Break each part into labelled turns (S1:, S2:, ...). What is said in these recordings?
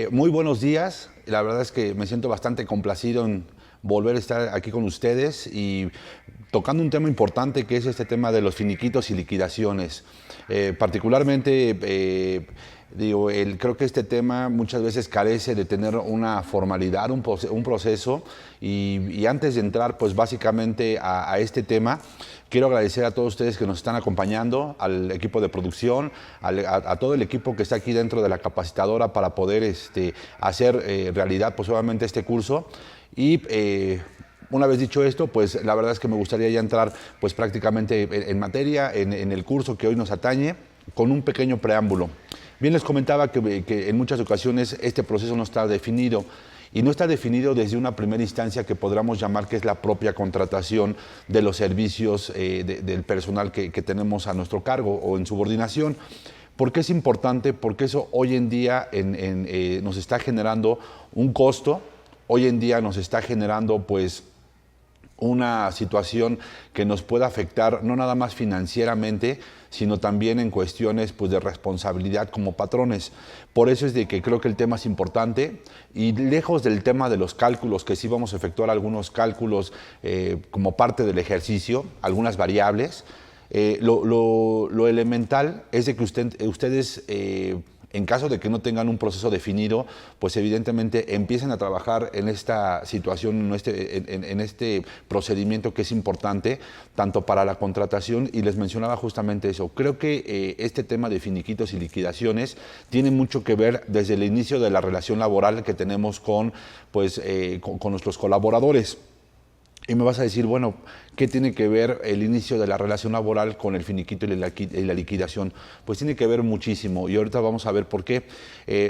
S1: Muy buenos días. La verdad es que me siento bastante complacido en volver a estar aquí con ustedes y tocando un tema importante que es este tema de los finiquitos y liquidaciones. Particularmente, creo que este tema muchas veces carece de tener una formalidad, un proceso y antes de entrar pues básicamente a este tema, quiero agradecer a todos ustedes que nos están acompañando, al equipo de producción, a todo el equipo que está aquí dentro de la capacitadora para poder hacer realidad pues obviamente este curso. Y una vez dicho esto, pues la verdad es que me gustaría ya entrar pues prácticamente en materia, en el curso que hoy nos atañe, con un pequeño preámbulo. Bien les comentaba que en muchas ocasiones este proceso no está definido. Y no está definido desde una primera instancia que podríamos llamar que es la propia contratación de los servicios del personal que tenemos a nuestro cargo o en subordinación. ¿Por qué es importante? Porque eso hoy en día nos está generando un costo, hoy en día nos está generando pues una situación que nos pueda afectar no nada más financieramente, sino también en cuestiones pues, de responsabilidad como patrones. Por eso es de que creo que el tema es importante y lejos del tema de los cálculos, que sí vamos a efectuar algunos cálculos como parte del ejercicio, algunas variables, lo elemental es de que ustedes en caso de que no tengan un proceso definido, pues evidentemente empiecen a trabajar en esta situación, en este procedimiento que es importante, tanto para la contratación, y les mencionaba justamente eso. Creo que este tema de finiquitos y liquidaciones tiene mucho que ver desde el inicio de la relación laboral que tenemos con nuestros colaboradores. Y me vas a decir, bueno, ¿qué tiene que ver el inicio de la relación laboral con el finiquito y la liquidación? Pues tiene que ver muchísimo y ahorita vamos a ver por qué.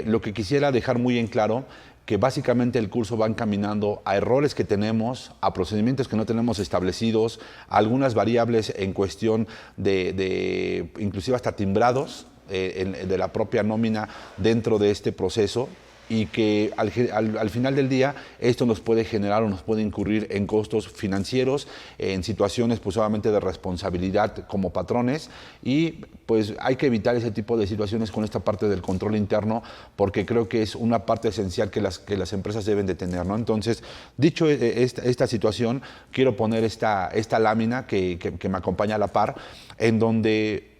S1: Lo que quisiera dejar muy en claro, que básicamente el curso va encaminando a errores que tenemos, a procedimientos que no tenemos establecidos, a algunas variables en cuestión de inclusive hasta timbrados de la propia nómina dentro de este proceso, y que al final del día esto nos puede generar o nos puede incurrir en costos financieros, en situaciones pues obviamente de responsabilidad como patrones, y pues hay que evitar ese tipo de situaciones con esta parte del control interno, porque creo que es una parte esencial que las empresas deben de tener, ¿no? Entonces, dicho esta situación, quiero poner esta lámina que me acompaña a la par, en donde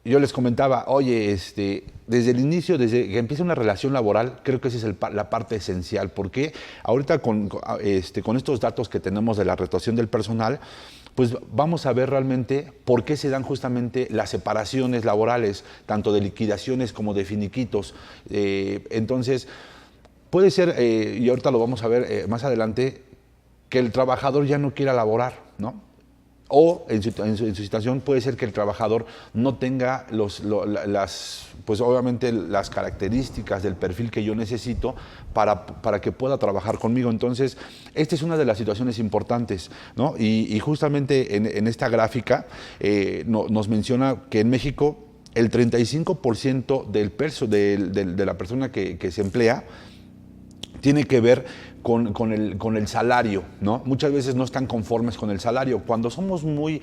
S1: yo les comentaba, oye, desde el inicio, desde que empieza una relación laboral, creo que esa es la parte esencial, porque ahorita con estos datos que tenemos de la rotación del personal, pues vamos a ver realmente por qué se dan justamente las separaciones laborales, tanto de liquidaciones como de finiquitos. Entonces, puede ser, y ahorita lo vamos a ver más adelante, que el trabajador ya no quiera laborar, ¿no? O en su situación puede ser que el trabajador no tenga pues obviamente las características del perfil que yo necesito para que pueda trabajar conmigo. Entonces, esta es una de las situaciones importantes, ¿no? Y justamente en esta gráfica nos menciona que en México el 35% de la persona que se emplea tiene que ver con el salario, ¿no? Muchas veces no están conformes con el salario. Cuando somos muy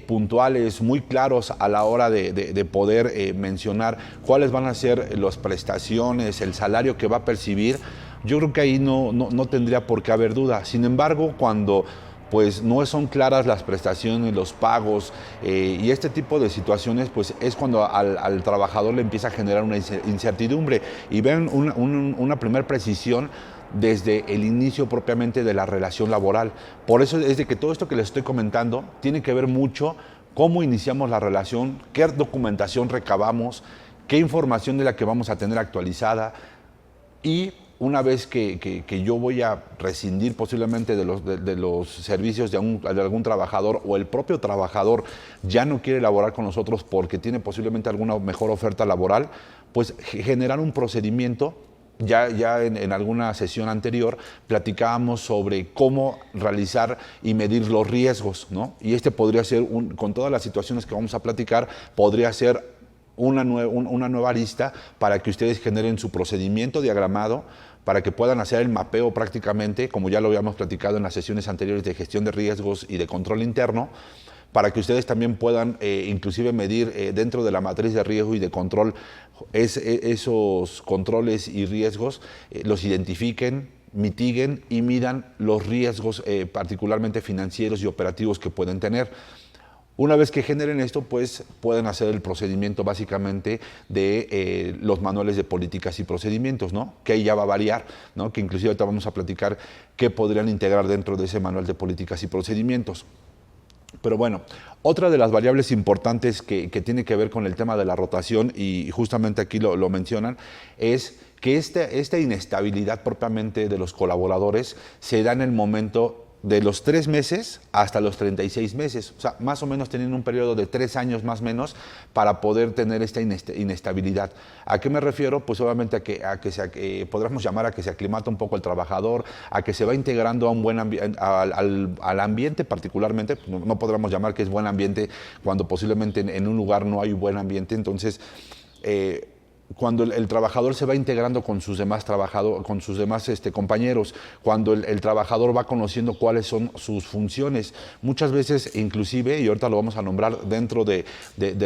S1: puntuales, muy claros a la hora de poder mencionar cuáles van a ser las prestaciones, el salario que va a percibir, yo creo que ahí no tendría por qué haber duda. Sin embargo, cuando pues no son claras las prestaciones, los pagos y este tipo de situaciones, pues es cuando al trabajador le empieza a generar una incertidumbre. Y ven una primera precisión desde el inicio propiamente de la relación laboral. Por eso es de que todo esto que les estoy comentando tiene que ver mucho cómo iniciamos la relación, qué documentación recabamos, qué información de la que vamos a tener actualizada, y una vez que yo voy a rescindir posiblemente de los servicios de algún trabajador, o el propio trabajador ya no quiere laborar con nosotros porque tiene posiblemente alguna mejor oferta laboral, pues generar un procedimiento. Ya en alguna sesión anterior platicábamos sobre cómo realizar y medir los riesgos, ¿no? Y podría ser, con todas las situaciones que vamos a platicar, podría ser una nueva arista para que ustedes generen su procedimiento diagramado, para que puedan hacer el mapeo prácticamente, como ya lo habíamos platicado en las sesiones anteriores de gestión de riesgos y de control interno, para que ustedes también puedan inclusive medir dentro de la matriz de riesgo y de control esos controles y riesgos, los identifiquen, mitiguen y midan los riesgos particularmente financieros y operativos que pueden tener. Una vez que generen esto, pues pueden hacer el procedimiento básicamente de los manuales de políticas y procedimientos, ¿no? Que ahí ya va a variar, ¿no? Que inclusive ahorita vamos a platicar qué podrían integrar dentro de ese manual de políticas y procedimientos. Pero bueno, otra de las variables importantes que tiene que ver con el tema de la rotación, y justamente aquí lo mencionan, es que esta inestabilidad propiamente de los colaboradores se da en el momento de los 3 meses hasta los 36 meses, o sea, más o menos teniendo un periodo de 3 años más o menos para poder tener esta inestabilidad. ¿A qué me refiero? Pues obviamente podríamos llamar a que se aclimata un poco el trabajador, a que se va integrando a un buen al ambiente particularmente. No podríamos llamar que es buen ambiente cuando posiblemente en un lugar no hay buen ambiente. Entonces, cuando el trabajador se va integrando con sus demás compañeros, cuando el trabajador va conociendo cuáles son sus funciones, muchas veces inclusive, y ahorita lo vamos a nombrar dentro de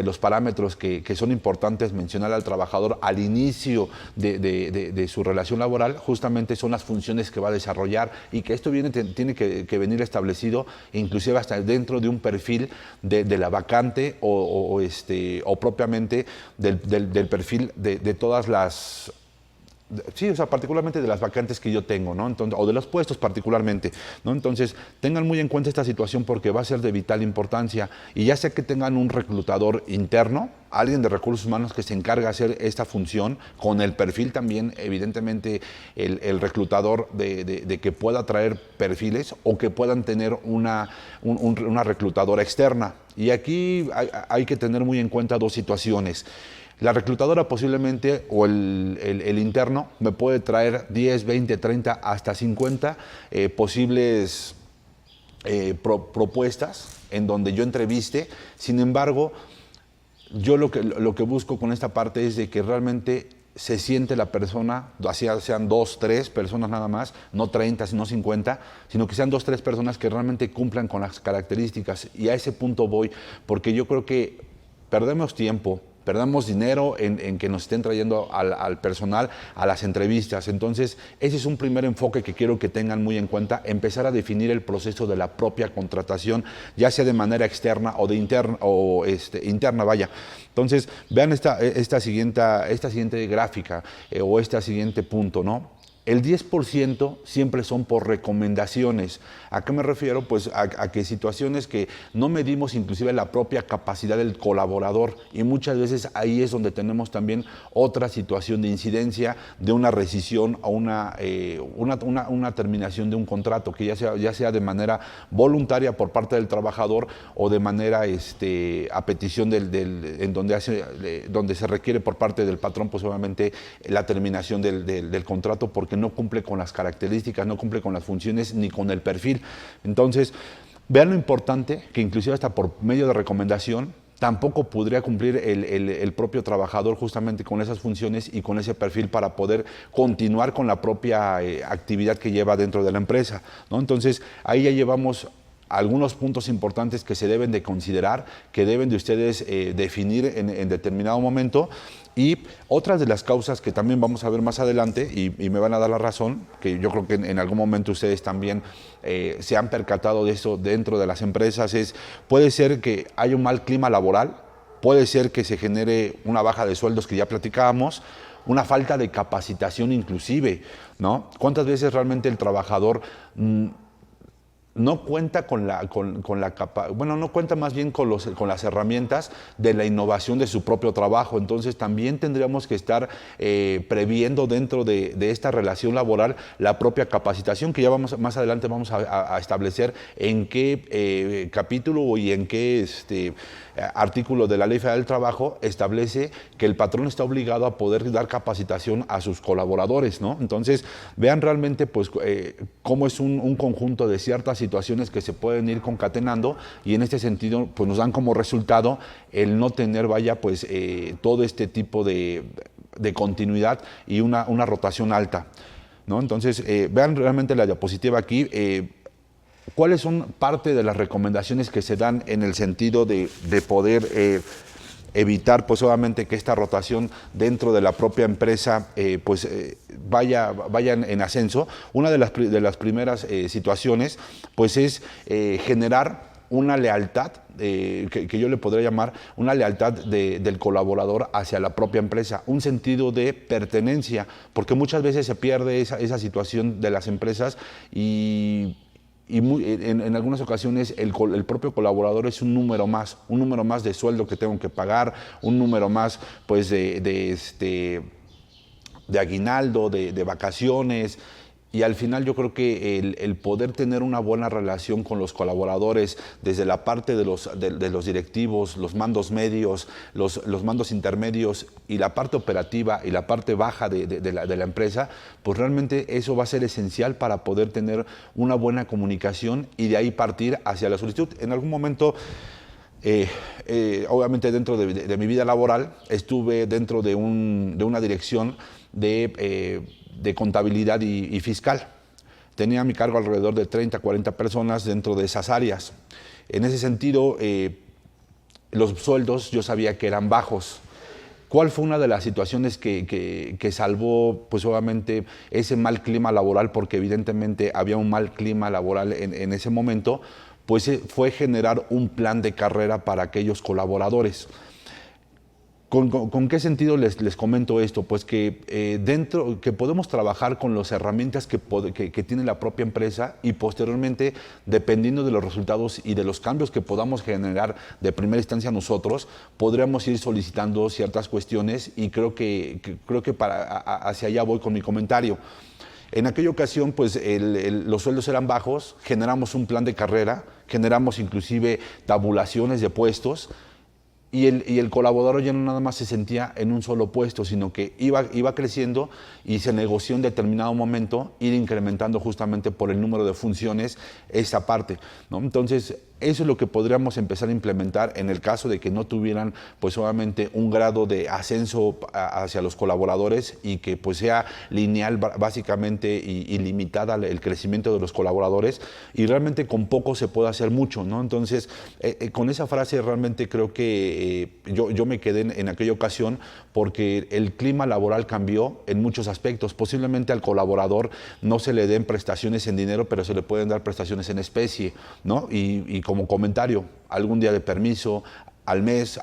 S1: los parámetros que son importantes mencionar al trabajador al inicio de su relación laboral, justamente son las funciones que va a desarrollar, y que esto tiene que venir establecido inclusive hasta dentro de un perfil de la vacante o propiamente del perfil de todas las, sí, o sea, particularmente de las vacantes que yo tengo, ¿no? Entonces, o de los puestos particularmente, ¿no? Entonces, tengan muy en cuenta esta situación porque va a ser de vital importancia, y ya sea que tengan un reclutador interno, alguien de recursos humanos que se encarga de hacer esta función, con el perfil también, evidentemente, el reclutador de que pueda traer perfiles, o que puedan tener una reclutadora externa. Y aquí hay que tener muy en cuenta dos situaciones. La reclutadora posiblemente, o el interno, me puede traer 10, 20, 30, hasta 50 posibles propuestas en donde yo entreviste. Sin embargo, yo lo que busco con esta parte es de que realmente se siente la persona, así sean 2, 3 personas nada más, no 30, sino 50, sino que sean 2, 3 personas que realmente cumplan con las características. Y a ese punto voy, porque yo creo que perdemos tiempo, perdamos dinero en que nos estén trayendo al personal a las entrevistas. Entonces, ese es un primer enfoque que quiero que tengan muy en cuenta, empezar a definir el proceso de la propia contratación, ya sea de manera externa o de interna, vaya. Entonces, vean esta siguiente gráfica o este siguiente punto, ¿no? El 10% siempre son por recomendaciones. ¿A qué me refiero? Pues a que situaciones que no medimos inclusive la propia capacidad del colaborador, y muchas veces ahí es donde tenemos también otra situación de incidencia de una rescisión o una terminación de un contrato, que ya sea de manera voluntaria por parte del trabajador o de manera a petición en donde se requiere por parte del patrón, pues obviamente la terminación del contrato, porque no cumple con las características, no cumple con las funciones ni con el perfil. Entonces, vean lo importante que inclusive hasta por medio de recomendación tampoco podría cumplir el propio trabajador justamente con esas funciones y con ese perfil para poder continuar con la propia actividad que lleva dentro de la empresa, ¿no? Entonces, ahí ya llevamos algunos puntos importantes que se deben de considerar, que deben de ustedes definir en determinado momento. Y otras de las causas que también vamos a ver más adelante, y me van a dar la razón, que yo creo que en algún momento ustedes también se han percatado de eso dentro de las empresas, puede ser que haya un mal clima laboral, puede ser que se genere una baja de sueldos que ya platicábamos, una falta de capacitación inclusive, ¿no? ¿Cuántas veces realmente el trabajador no cuenta no cuenta más bien con las herramientas de la innovación de su propio trabajo? Entonces también tendríamos que estar previendo dentro de esta relación laboral la propia capacitación, que ya más adelante vamos a establecer en qué capítulo y en qué artículo de la Ley Federal del Trabajo establece que el patrón está obligado a poder dar capacitación a sus colaboradores, ¿no? Entonces, vean realmente pues cómo es un conjunto de ciertas situaciones que se pueden ir concatenando, y en este sentido pues nos dan como resultado el no tener, pues todo este tipo de continuidad y una rotación alta, ¿no? Entonces, vean realmente la diapositiva aquí. ¿cuáles son parte de las recomendaciones que se dan en el sentido de poder evitar, pues obviamente, que esta rotación dentro de la propia empresa vaya en ascenso? Una de las primeras situaciones pues es generar una lealtad, que yo le podría llamar una lealtad del colaborador hacia la propia empresa, un sentido de pertenencia, porque muchas veces se pierde esa situación de las empresas en algunas ocasiones el propio colaborador es un número más de sueldo que tengo que pagar, un número más pues de aguinaldo, de vacaciones. Y al final yo creo que el poder tener una buena relación con los colaboradores, desde la parte de los directivos, los mandos medios, los mandos intermedios y la parte operativa y la parte baja de la empresa, pues realmente eso va a ser esencial para poder tener una buena comunicación y de ahí partir hacia la solicitud. En algún momento, obviamente dentro de mi vida laboral, estuve dentro de una dirección de contabilidad y fiscal. Tenía a mi cargo alrededor de 30, 40 personas dentro de esas áreas. En ese sentido, los sueldos yo sabía que eran bajos. ¿Cuál fue una de las situaciones que salvó, pues obviamente, ese mal clima laboral? Porque evidentemente había un mal clima laboral en ese momento, pues fue generar un plan de carrera para aquellos colaboradores. ¿Con qué sentido les comento esto? Pues que que podemos trabajar con las herramientas que tiene la propia empresa y posteriormente, dependiendo de los resultados y de los cambios que podamos generar de primera instancia nosotros, podríamos ir solicitando ciertas cuestiones y creo que hacia allá voy con mi comentario. En aquella ocasión, pues los sueldos eran bajos, generamos un plan de carrera, generamos inclusive tabulaciones de puestos. Y el colaborador ya no nada más se sentía en un solo puesto, sino que iba creciendo y se negoció en determinado momento ir incrementando justamente por el número de funciones esa parte, ¿no? Entonces, eso es lo que podríamos empezar a implementar en el caso de que no tuvieran, pues obviamente, un grado de ascenso hacia los colaboradores y que pues sea lineal básicamente y limitada el crecimiento de los colaboradores, y realmente con poco se puede hacer mucho, ¿no? Entonces, con esa frase realmente creo que yo me quedé en aquella ocasión porque el clima laboral cambió en muchos aspectos. Posiblemente al colaborador no se le den prestaciones en dinero, pero se le pueden dar prestaciones en especie, ¿no? Y como comentario, algún día de permiso al mes,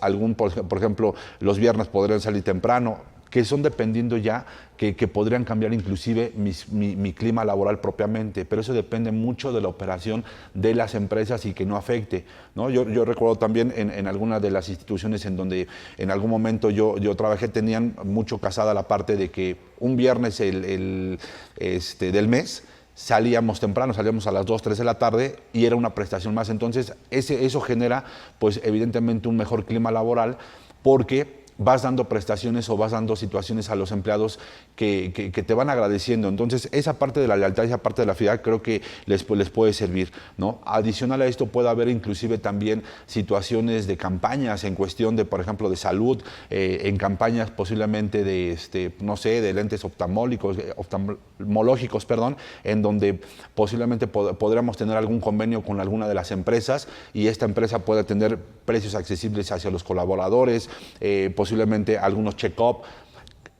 S1: por ejemplo, los viernes podrían salir temprano, que son dependiendo ya que podrían cambiar inclusive mi clima laboral propiamente, pero eso depende mucho de la operación de las empresas y que no afecte, ¿no? Yo recuerdo también en algunas de las instituciones en donde en algún momento yo trabajé, tenían mucho casada la parte de que un viernes del mes salíamos temprano, salíamos a las 2, 3 de la tarde y era una prestación más. Entonces eso genera pues evidentemente un mejor clima laboral porque vas dando prestaciones o vas dando situaciones a los empleados que te van agradeciendo. Entonces, esa parte de la lealtad, esa parte de la fidelidad creo que les puede servir, ¿no? Adicional a esto puede haber inclusive también situaciones de campañas en cuestión de, por ejemplo, de salud, en campañas posiblemente no sé, de lentes oftalmológicos, en donde posiblemente podríamos tener algún convenio con alguna de las empresas y esta empresa pueda tener precios accesibles hacia los colaboradores, posiblemente algunos check-up.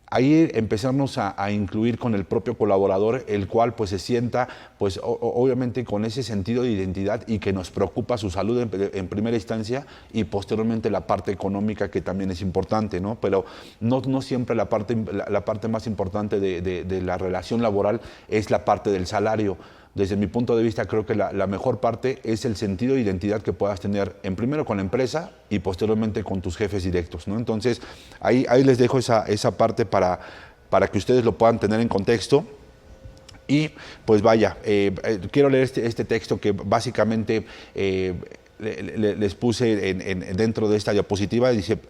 S1: Ahí empezamos a incluir con el propio colaborador, el cual pues se sienta pues obviamente con ese sentido de identidad y que nos preocupa su salud en primera instancia y posteriormente la parte económica, que también es importante, ¿no? Pero no siempre la parte más importante de la relación laboral es la parte del salario. Desde mi punto de vista, creo que la mejor parte es el sentido de identidad que puedas tener primero con la empresa y posteriormente con tus jefes directos, ¿no? Entonces, ahí les dejo esa parte para que ustedes lo puedan tener en contexto. Y pues vaya, quiero leer este texto que básicamente les puse dentro de esta diapositiva. Dice: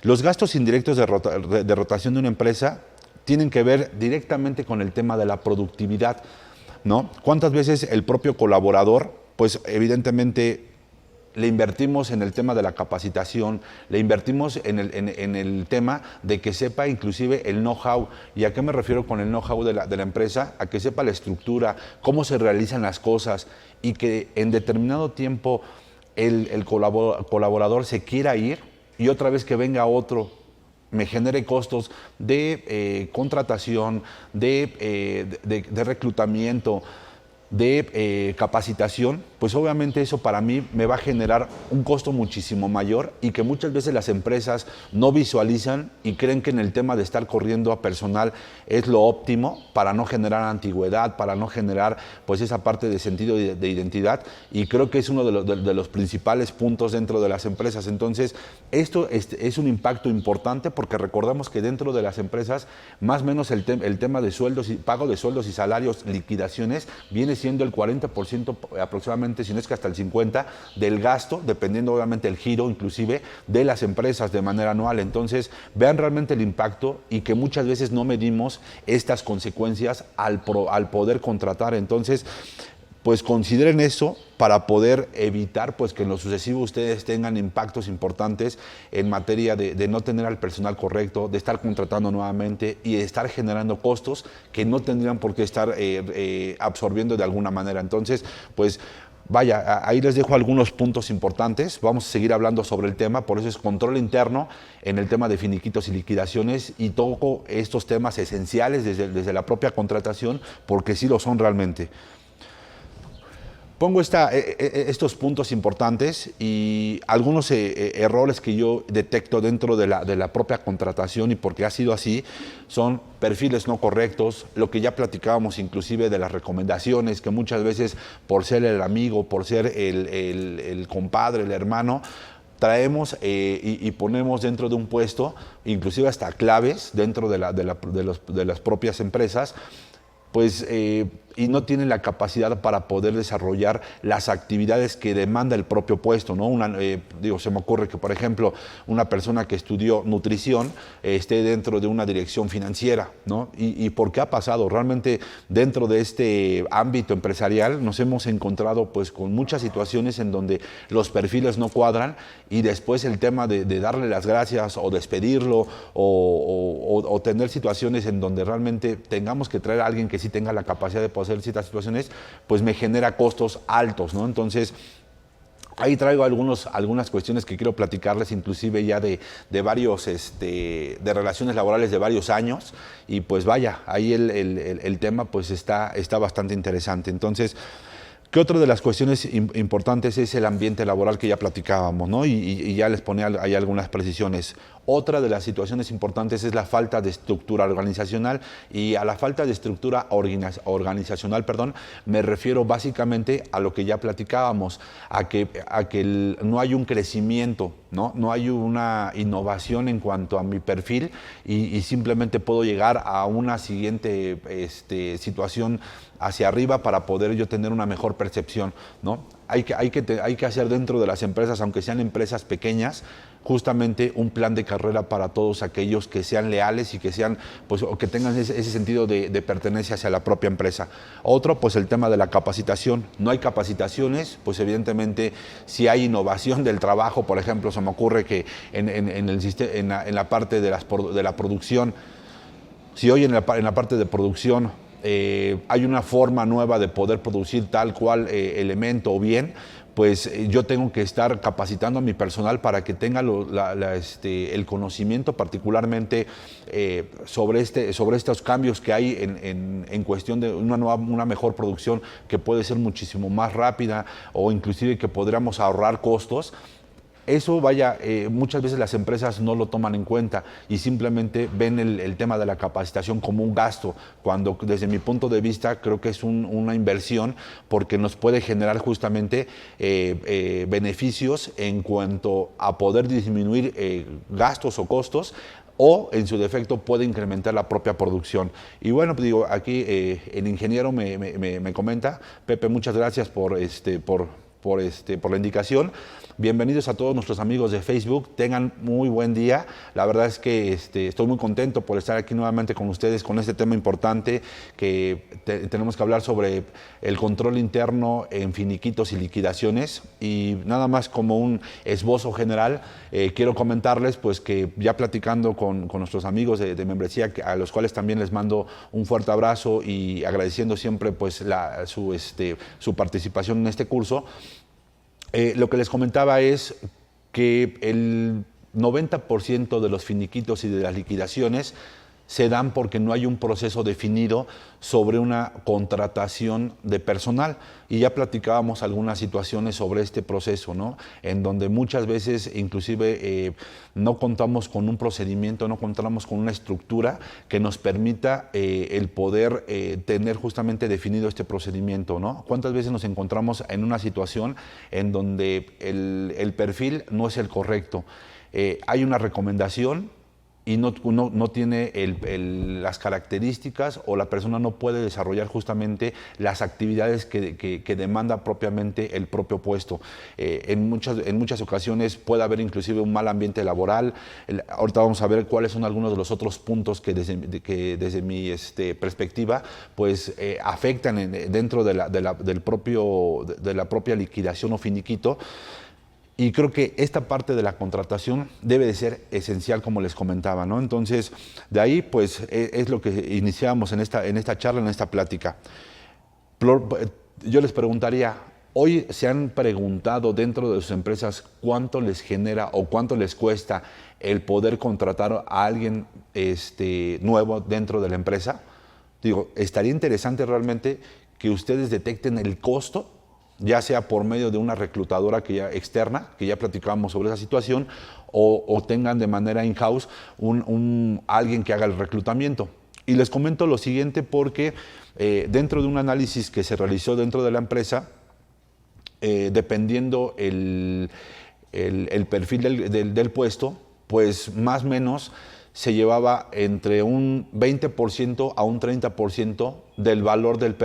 S1: los gastos indirectos de rotación de una empresa tienen que ver directamente con el tema de la productividad, ¿no? ¿Cuántas veces el propio colaborador, pues evidentemente le invertimos en el tema de la capacitación, le invertimos en el tema de que sepa inclusive el know-how. ¿Y a qué me refiero con el know-how de la empresa? A que sepa la estructura, cómo se realizan las cosas y que en determinado tiempo el colaborador se quiera ir y otra vez que venga otro me genere costos de contratación, de reclutamiento, de capacitación, pues obviamente eso para mí me va a generar un costo muchísimo mayor y que muchas veces las empresas no visualizan y creen que en el tema de estar corriendo a personal es lo óptimo para no generar antigüedad, para no generar pues esa parte de sentido de identidad, y creo que es uno de los principales puntos dentro de las empresas. Entonces esto es un impacto importante porque recordamos que dentro de las empresas más o menos el tema de sueldos y pago de sueldos y salarios, liquidaciones, viene siendo el 40% aproximadamente, si no es que hasta el 50% del gasto, dependiendo obviamente el giro inclusive de las empresas de manera anual. Entonces vean realmente el impacto y que muchas veces no medimos estas consecuencias al poder contratar. Entonces pues consideren eso para poder evitar pues que en lo sucesivo ustedes tengan impactos importantes en materia de no tener al personal correcto, de estar contratando nuevamente y de estar generando costos que no tendrían por qué estar absorbiendo de alguna manera. Entonces, pues vaya, ahí les dejo algunos puntos importantes. Vamos a seguir hablando sobre el tema, por eso es control interno en el tema de finiquitos y liquidaciones, y toco estos temas esenciales desde la propia contratación, porque sí lo son realmente. Pongo estos puntos importantes y algunos errores que yo detecto dentro de la propia contratación, y porque ha sido así, son perfiles no correctos, lo que ya platicábamos inclusive de las recomendaciones, que muchas veces por ser el amigo, por ser el compadre, el hermano, traemos y ponemos dentro de un puesto, inclusive hasta claves dentro de las propias empresas, pues y no tienen la capacidad para poder desarrollar las actividades que demanda el propio puesto, ¿no? Se me ocurre que, por ejemplo, una persona que estudió nutrición esté dentro de una dirección financiera, ¿no? ¿Y por qué ha pasado? Realmente dentro de este ámbito empresarial nos hemos encontrado pues con muchas situaciones en donde los perfiles no cuadran y después el tema de darle las gracias o despedirlo o tener situaciones en donde realmente tengamos que traer a alguien que sí tenga la capacidad de poder hacer ciertas situaciones, pues me genera costos altos, ¿no? Entonces, ahí traigo algunas cuestiones que quiero platicarles, inclusive ya de varios, de relaciones laborales de varios años, y pues vaya, ahí el tema pues está bastante interesante. Entonces, ¿qué otra de las cuestiones importantes es el ambiente laboral que ya platicábamos, ¿no? Y ya les ponía ahí algunas precisiones. Otra de las situaciones importantes es la falta de estructura organizacional, y a la falta de estructura organizacional, me refiero básicamente a lo que ya platicábamos, a que no hay un crecimiento, no hay una innovación en cuanto a mi perfil y simplemente puedo llegar a una siguiente situación hacia arriba para poder yo tener una mejor percepción, ¿no? Hay que hacer dentro de las empresas, aunque sean empresas pequeñas, justamente un plan de carrera para todos aquellos que sean leales y que sean, pues, o que tengan ese sentido de pertenencia hacia la propia empresa. Otro, pues el tema de la capacitación. No hay capacitaciones, pues evidentemente si hay innovación del trabajo, por ejemplo, se me ocurre que en la parte de la producción, si hoy en la parte de producción hay una forma nueva de poder producir tal cual elemento o bien, pues yo tengo que estar capacitando a mi personal para que tenga el conocimiento particularmente sobre estos cambios que hay en cuestión de una mejor producción que puede ser muchísimo más rápida, o inclusive que podríamos ahorrar costos. Eso, muchas veces las empresas no lo toman en cuenta y simplemente ven el tema de la capacitación como un gasto, cuando desde mi punto de vista creo que es una inversión, porque nos puede generar justamente beneficios en cuanto a poder disminuir gastos o costos, o en su defecto puede incrementar la propia producción. Y bueno, pues digo, aquí el ingeniero me comenta, Pepe, muchas gracias por por la indicación. Bienvenidos a todos nuestros amigos de Facebook, tengan muy buen día. La verdad es que estoy muy contento por estar aquí nuevamente con ustedes con este tema importante que tenemos que hablar sobre el control interno en finiquitos y liquidaciones. Y nada más como un esbozo general, quiero comentarles pues que ya platicando con nuestros amigos de membresía, a los cuales también les mando un fuerte abrazo y agradeciendo siempre pues su participación en este curso. Lo que les comentaba es que el 90% de los finiquitos y de las liquidaciones se dan porque no hay un proceso definido sobre una contratación de personal. Y ya platicábamos algunas situaciones sobre este proceso, ¿no? En donde muchas veces inclusive no contamos con un procedimiento, no contamos con una estructura que nos permita el poder tener justamente definido este procedimiento, ¿no? ¿Cuántas veces nos encontramos en una situación en donde el perfil no es el correcto? Hay una recomendación y no tiene las características, o la persona no puede desarrollar justamente las actividades que demanda propiamente el propio puesto. En muchas ocasiones puede haber inclusive un mal ambiente laboral. Ahorita vamos a ver cuáles son algunos de los otros puntos que desde mi perspectiva pues afectan dentro de la propia liquidación o finiquito. Y creo que esta parte de la contratación debe de ser esencial, como les comentaba, ¿no? Entonces, de ahí, pues, es lo que iniciamos en esta charla, en esta plática. Yo les preguntaría, ¿hoy se han preguntado dentro de sus empresas cuánto les genera o cuánto les cuesta el poder contratar a alguien nuevo dentro de la empresa? Digo, estaría interesante realmente que ustedes detecten el costo, ya sea por medio de una reclutadora externa, que ya platicábamos sobre esa situación, o tengan de manera in-house alguien que haga el reclutamiento. Y les comento lo siguiente porque dentro de un análisis que se realizó dentro de la empresa, dependiendo el perfil del puesto, pues más o menos se llevaba entre un 20% a un 30% del valor del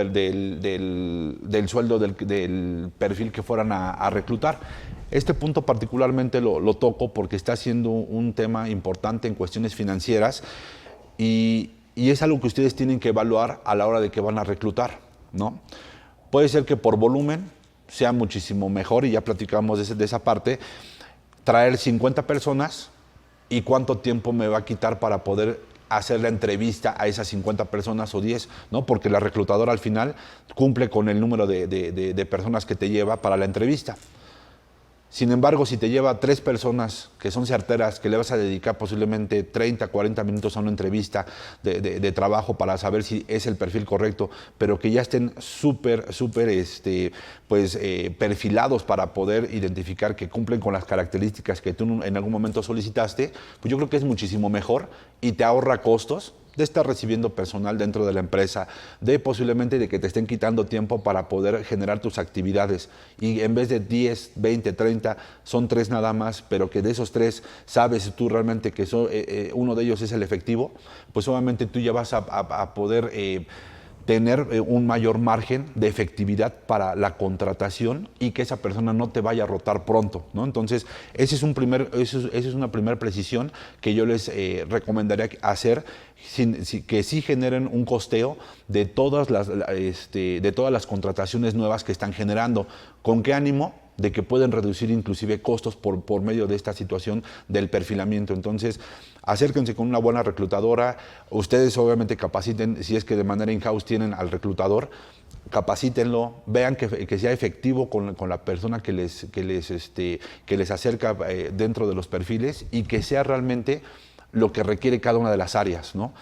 S1: sueldo del perfil que fueran a reclutar. Este punto particularmente lo toco porque está siendo un tema importante en cuestiones financieras y es algo que ustedes tienen que evaluar a la hora de que van a reclutar, ¿no? Puede ser que por volumen sea muchísimo mejor, y ya platicamos de esa parte, traer 50 personas. ¿Y cuánto tiempo me va a quitar para poder hacer la entrevista a esas 50 personas o 10? ¿No? Porque la reclutadora al final cumple con el número de personas que te lleva para la entrevista. Sin embargo, si te lleva 3 personas que son certeras, que le vas a dedicar posiblemente 30, 40 minutos a una entrevista de trabajo para saber si es el perfil correcto, pero que ya estén súper perfilados para poder identificar que cumplen con las características que tú en algún momento solicitaste, pues yo creo que es muchísimo mejor y te ahorra costos de estar recibiendo personal dentro de la empresa, posiblemente de que te estén quitando tiempo para poder generar tus actividades, y en vez de 10, 20, 30, son 3 nada más, pero que de esos 3 sabes tú realmente que uno de ellos es el efectivo, pues obviamente tú ya vas a poder tener un mayor margen de efectividad para la contratación y que esa persona no te vaya a rotar pronto, ¿no? Entonces, esa es una primera precisión que yo les recomendaría hacer, que sí generen un costeo de todas las contrataciones nuevas que están generando. ¿Con qué ánimo? De que pueden reducir inclusive costos por medio de esta situación del perfilamiento. Entonces, acérquense con una buena reclutadora. Ustedes obviamente capaciten, si es que de manera in-house tienen al reclutador, capacítenlo, vean que sea efectivo con la persona que les acerca dentro de los perfiles, y que sea realmente lo que requiere cada una de las áreas, ¿no?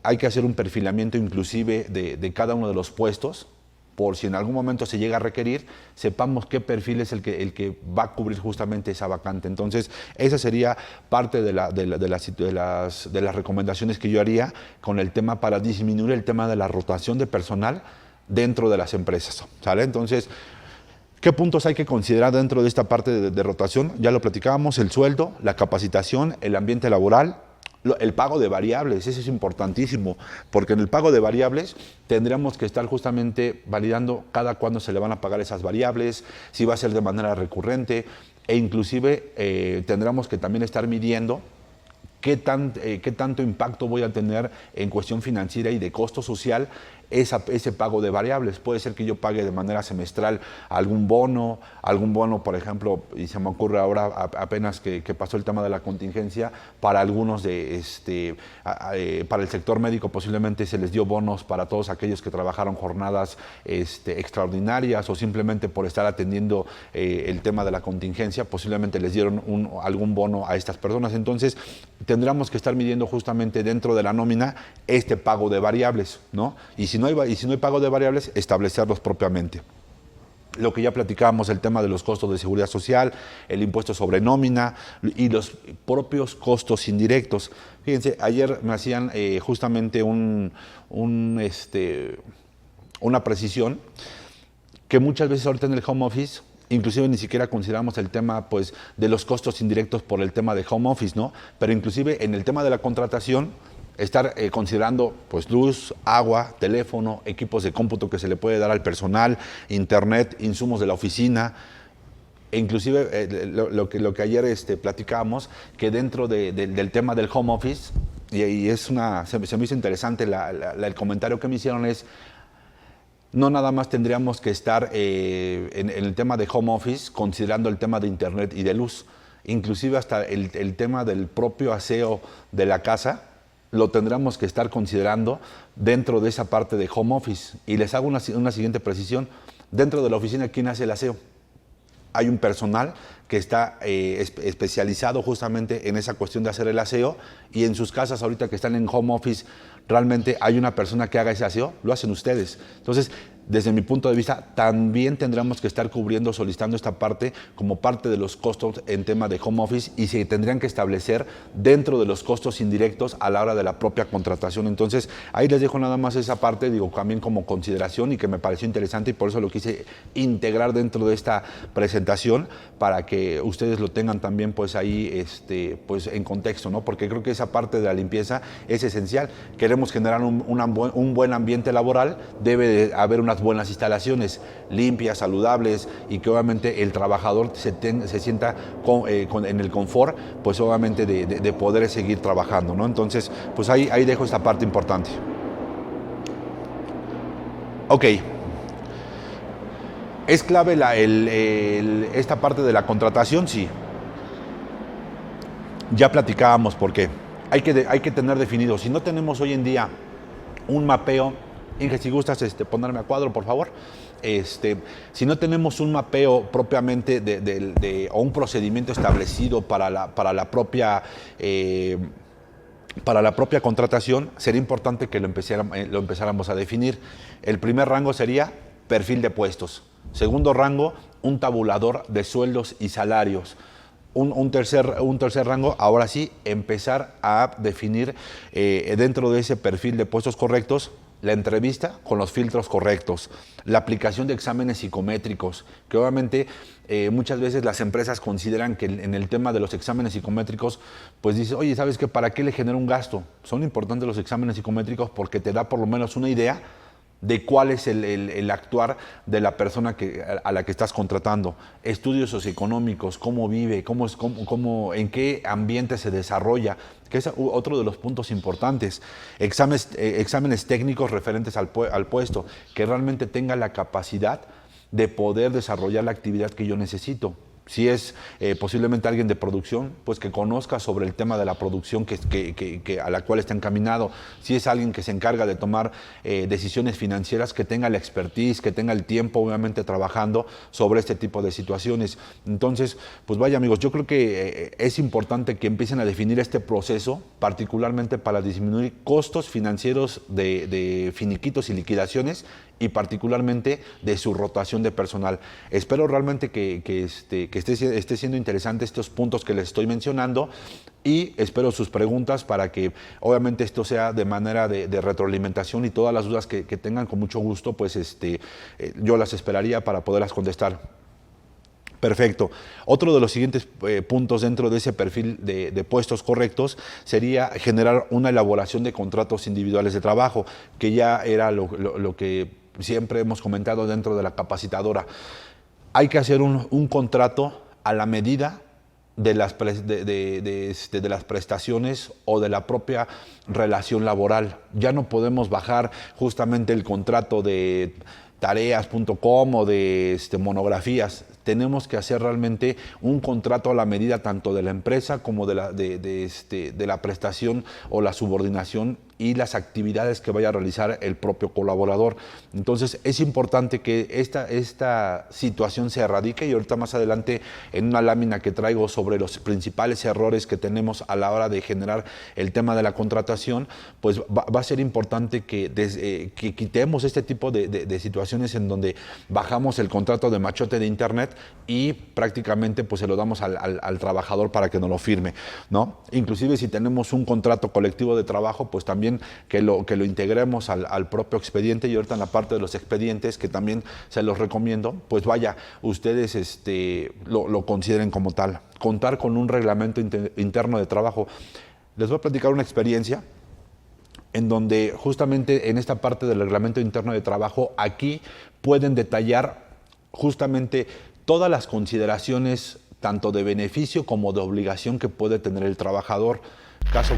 S1: Hay que hacer un perfilamiento inclusive de cada uno de los puestos, por si en algún momento se llega a requerir, sepamos qué perfil es el que va a cubrir justamente esa vacante. Entonces, esa sería parte de las recomendaciones que yo haría con el tema para disminuir el tema de la rotación de personal dentro de las empresas, ¿sale? Entonces, ¿qué puntos hay que considerar dentro de esta parte de rotación? Ya lo platicábamos: el sueldo, la capacitación, el ambiente laboral, El pago de variables, eso es importantísimo, porque en el pago de variables tendríamos que estar justamente validando cada cuándo se le van a pagar esas variables, si va a ser de manera recurrente, e inclusive tendremos que también estar midiendo qué tanto impacto voy a tener en cuestión financiera y de costo social ese pago de variables. Puede ser que yo pague de manera semestral algún bono, por ejemplo, y se me ocurre ahora apenas que pasó el tema de la contingencia, para algunos para el sector médico posiblemente se les dio bonos para todos aquellos que trabajaron jornadas extraordinarias o simplemente por estar atendiendo el tema de la contingencia, posiblemente les dieron algún bono a estas personas. Entonces, tendríamos que estar midiendo justamente dentro de la nómina este pago de variables, ¿no? Y si no hay pago de variables, establecerlos propiamente. Lo que ya platicábamos, el tema de los costos de seguridad social, el impuesto sobre nómina y los propios costos indirectos. Fíjense, ayer me hacían justamente una precisión que muchas veces ahorita en el home office, inclusive ni siquiera consideramos el tema pues, de los costos indirectos por el tema de home office, ¿no? Pero inclusive en el tema de la contratación, estar considerando pues luz, agua, teléfono, equipos de cómputo que se le puede dar al personal, internet, insumos de la oficina, e inclusive lo que ayer platicábamos, que dentro del tema del home office, y se me hizo interesante el comentario que me hicieron es, no nada más tendríamos que estar en el tema de home office considerando el tema de internet y de luz, inclusive hasta el tema del propio aseo de la casa, lo tendremos que estar considerando dentro de esa parte de home office. Y les hago una siguiente precisión. Dentro de la oficina, ¿quién hace el aseo? Hay un personal que está especializado justamente en esa cuestión de hacer el aseo, y en sus casas ahorita que están en home office, realmente hay una persona que haga ese aseo, lo hacen ustedes. Entonces, desde mi punto de vista, también tendremos que estar cubriendo, solicitando esta parte como parte de los costos en tema de home office, y se tendrían que establecer dentro de los costos indirectos a la hora de la propia contratación. Entonces, ahí les dejo nada más esa parte, digo, también como consideración, y que me pareció interesante y por eso lo quise integrar dentro de esta presentación, para que ustedes lo tengan también pues ahí pues en contexto, ¿no? Porque creo que esa parte de la limpieza es esencial. Queremos generar un buen ambiente laboral, debe de haber unas buenas instalaciones limpias, saludables, y que obviamente el trabajador se sienta en el confort, pues obviamente de poder seguir trabajando, ¿no? Entonces, pues ahí dejo esta parte importante. Ok. ¿Es clave esta parte de la contratación? Sí. Ya platicábamos por qué. Hay que tener definido. Si no tenemos hoy en día un mapeo, Inge, si gustas ponerme a cuadro, por favor. Si no tenemos un mapeo propiamente o un procedimiento establecido para la propia contratación, sería importante que lo empezáramos a definir. El primer rango sería perfil de puestos. Segundo rango, un tabulador de sueldos y salarios. Un tercer rango, ahora sí, empezar a definir dentro de ese perfil de puestos correctos, la entrevista con los filtros correctos, la aplicación de exámenes psicométricos, que obviamente muchas veces las empresas consideran que en el tema de los exámenes psicométricos, pues dice, oye, ¿sabes qué? ¿Para qué le genera un gasto? Son importantes los exámenes psicométricos porque te da por lo menos una idea de cuál es el actuar de la persona a la que estás contratando. Estudios socioeconómicos, cómo vive, en qué ambiente se desarrolla, que es otro de los puntos importantes. Exámenes técnicos referentes al puesto, que realmente tenga la capacidad de poder desarrollar la actividad que yo necesito. Si es posiblemente alguien de producción, pues que conozca sobre el tema de la producción a la cual está encaminado. Si es alguien que se encarga de tomar decisiones financieras, que tenga la expertise, que tenga el tiempo, obviamente, trabajando sobre este tipo de situaciones. Entonces, pues vaya, amigos, yo creo que es importante que empiecen a definir este proceso, particularmente para disminuir costos financieros de finiquitos y liquidaciones, y particularmente de su rotación de personal. Espero realmente que esté siendo interesante estos puntos que les estoy mencionando, y espero sus preguntas para que obviamente esto sea de manera de retroalimentación, y todas las dudas que tengan, con mucho gusto, pues yo las esperaría para poderlas contestar. Perfecto. Otro de los siguientes puntos dentro de ese perfil de puestos correctos sería generar una elaboración de contratos individuales de trabajo, que ya era lo que siempre hemos comentado dentro de la capacitadora. Hay que hacer un contrato a la medida de las prestaciones o de la propia relación laboral. Ya no podemos bajar justamente el contrato de tareas.com o de monografías. Tenemos que hacer realmente un contrato a la medida tanto de la empresa como de la prestación o la subordinación y las actividades que vaya a realizar el propio colaborador. Entonces es importante que esta situación se erradique, y ahorita más adelante en una lámina que traigo sobre los principales errores que tenemos a la hora de generar el tema de la contratación, pues va a ser importante que quitemos este tipo de situaciones en donde bajamos el contrato de machote de internet y prácticamente pues se lo damos al trabajador para que nos lo firme, ¿no? Inclusive si tenemos un contrato colectivo de trabajo, pues también que lo integremos al propio expediente. Y ahorita en la parte de los expedientes, que también se los recomiendo, pues vaya, ustedes lo consideren como tal. Contar con un reglamento interno de trabajo. Les voy a platicar una experiencia en donde justamente en esta parte del reglamento interno de trabajo, aquí pueden detallar justamente todas las consideraciones tanto de beneficio como de obligación que puede tener el trabajador. Caso